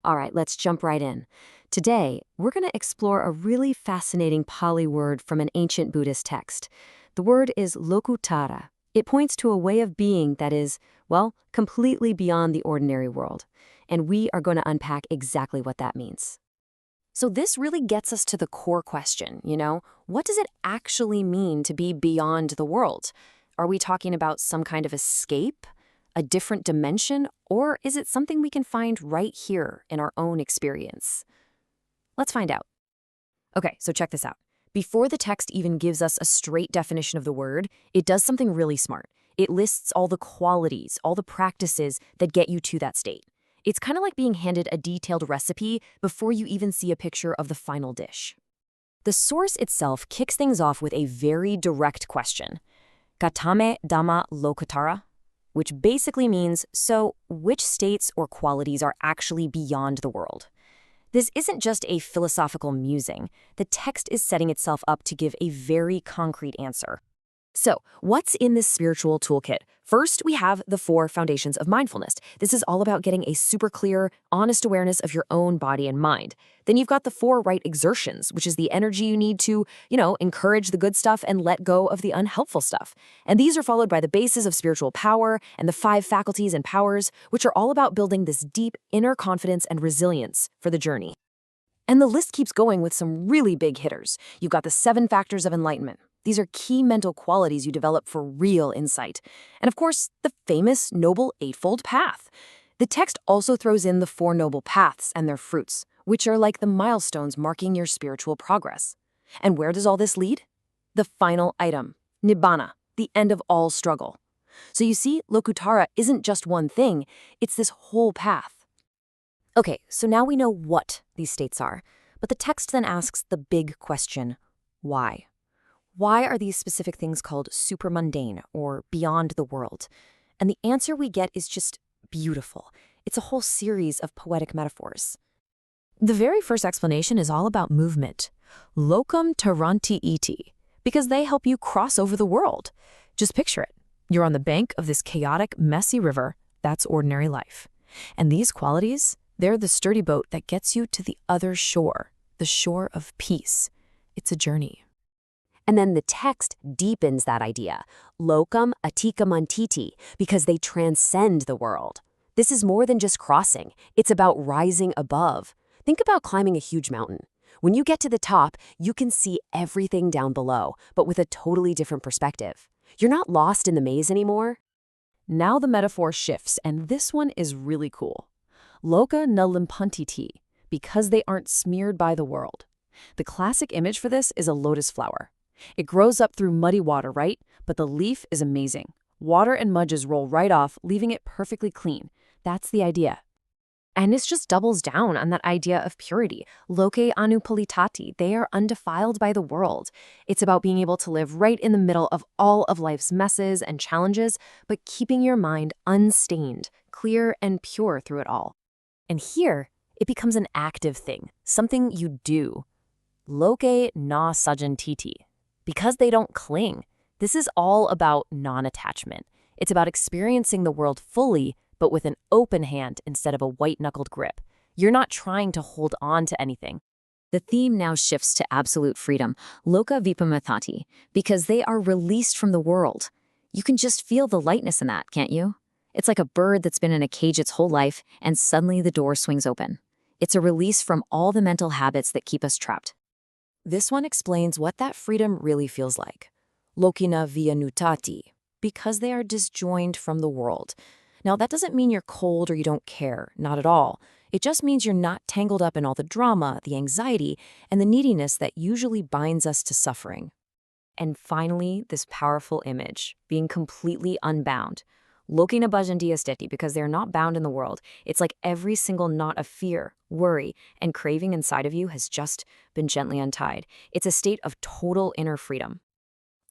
All right, let's jump right in. Today, we're going to explore a really fascinating Pali word from an ancient Buddhist text. The word is Lokuttara. It points to a way of being that is, well, completely beyond the ordinary world. And we are going to unpack exactly what that means. So this really gets us to the core question, what does it actually mean to be beyond the world? Are we talking about some kind of escape, a different dimension, or is it something we can find right here in our own experience? Let's find out. Okay, so check this out. Before the text even gives us a straight definition of the word, it does something really smart. It lists all the qualities, all the practices that get you to that state. It's kind of like being handed a detailed recipe before you even see a picture of the final dish. The source itself kicks things off with a very direct question. Katame dhamma lokuttara? Which basically means, so which states or qualities are actually beyond the world? This isn't just a philosophical musing. The text is setting itself up to give a very concrete answer. So, what's in this spiritual toolkit? First, we have the 4 foundations of mindfulness. This is all about getting a super clear, honest awareness of your own body and mind. Then you've got the 4 right exertions, which is the energy you need to, encourage the good stuff and let go of the unhelpful stuff. And these are followed by the bases of spiritual power and the 5 faculties and powers, which are all about building this deep inner confidence and resilience for the journey. And the list keeps going with some really big hitters. You've got the 7 factors of enlightenment. These are key mental qualities you develop for real insight. And of course, the famous Noble Eightfold Path. The text also throws in the 4 noble paths and their fruits, which are like the milestones marking your spiritual progress. And where does all this lead? The final item, nibbāna, the end of all struggle. So you see, Lokuttara isn't just one thing, it's this whole path. Okay, so now we know what these states are, but the text then asks the big question, why? Why are these specific things called supramundane, or beyond the world? And the answer we get is just beautiful. It's a whole series of poetic metaphors. The very first explanation is all about movement. Locum taranti iti, because they help you cross over the world. Just picture it. You're on the bank of this chaotic, messy river. That's ordinary life. And these qualities, they're the sturdy boat that gets you to the other shore, the shore of peace. It's a journey. And then the text deepens that idea, locum atikamantiti, because they transcend the world. This is more than just crossing. It's about rising above. Think about climbing a huge mountain. When you get to the top, you can see everything down below, but with a totally different perspective. You're not lost in the maze anymore. Now the metaphor shifts, and this one is really cool. Loka na limpantiti, because they aren't smeared by the world. The classic image for this is a lotus flower. It grows up through muddy water, right? But the leaf is amazing. Water and mud just roll right off, leaving it perfectly clean. That's the idea. And this just doubles down on that idea of purity. Loke anupādā, they are undefiled by the world. It's about being able to live right in the middle of all of life's messes and challenges, but keeping your mind unstained, clear and pure through it all. And here, it becomes an active thing, something you do. Loke na sajantiti. Because they don't cling. This is all about non-attachment. It's about experiencing the world fully, but with an open hand instead of a white-knuckled grip. You're not trying to hold on to anything. The theme now shifts to absolute freedom, loka vipamathati, because they are released from the world. You can just feel the lightness in that, can't you? It's like a bird that's been in a cage its whole life, and suddenly the door swings open. It's a release from all the mental habits that keep us trapped. This one explains what that freedom really feels like. Lokina vianutati, because they are disjoined from the world. Now, that doesn't mean you're cold or you don't care, not at all. It just means you're not tangled up in all the drama, the anxiety, and the neediness that usually binds us to suffering. And finally, this powerful image, being completely unbound. Lokina bhajantiasteti, because they're not bound in the world. It's like every single knot of fear, worry, and craving inside of you has just been gently untied. It's a state of total inner freedom.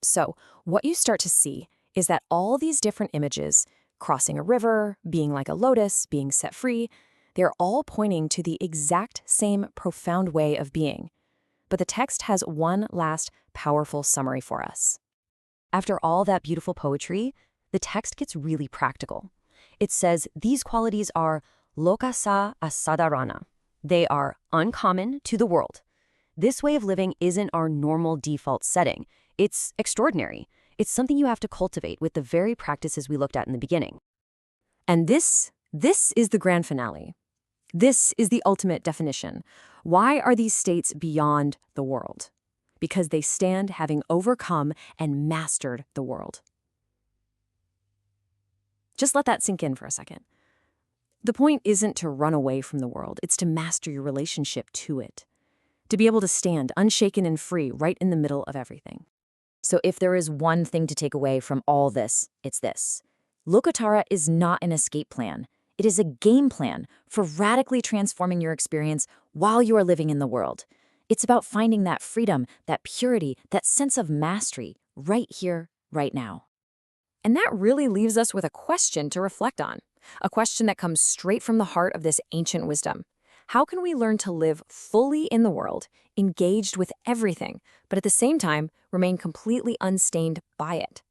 So, what you start to see is that all these different images, crossing a river, being like a lotus, being set free, they're all pointing to the exact same profound way of being. But the text has one last powerful summary for us. After all that beautiful poetry, the text gets really practical. It says these qualities are lokasa asadarana. They are uncommon to the world. This way of living isn't our normal default setting. It's extraordinary. It's something you have to cultivate with the very practices we looked at in the beginning. And this is the grand finale. This is the ultimate definition. Why are these states beyond the world? Because they stand having overcome and mastered the world. Just let that sink in for a second. The point isn't to run away from the world, it's to master your relationship to it. To be able to stand unshaken and free right in the middle of everything. So if there is one thing to take away from all this, it's this. Lokuttara is not an escape plan. It is a game plan for radically transforming your experience while you are living in the world. It's about finding that freedom, that purity, that sense of mastery right here, right now. And that really leaves us with a question to reflect on. A question that comes straight from the heart of this ancient wisdom. How can we learn to live fully in the world, engaged with everything, but at the same time remain completely unstained by it?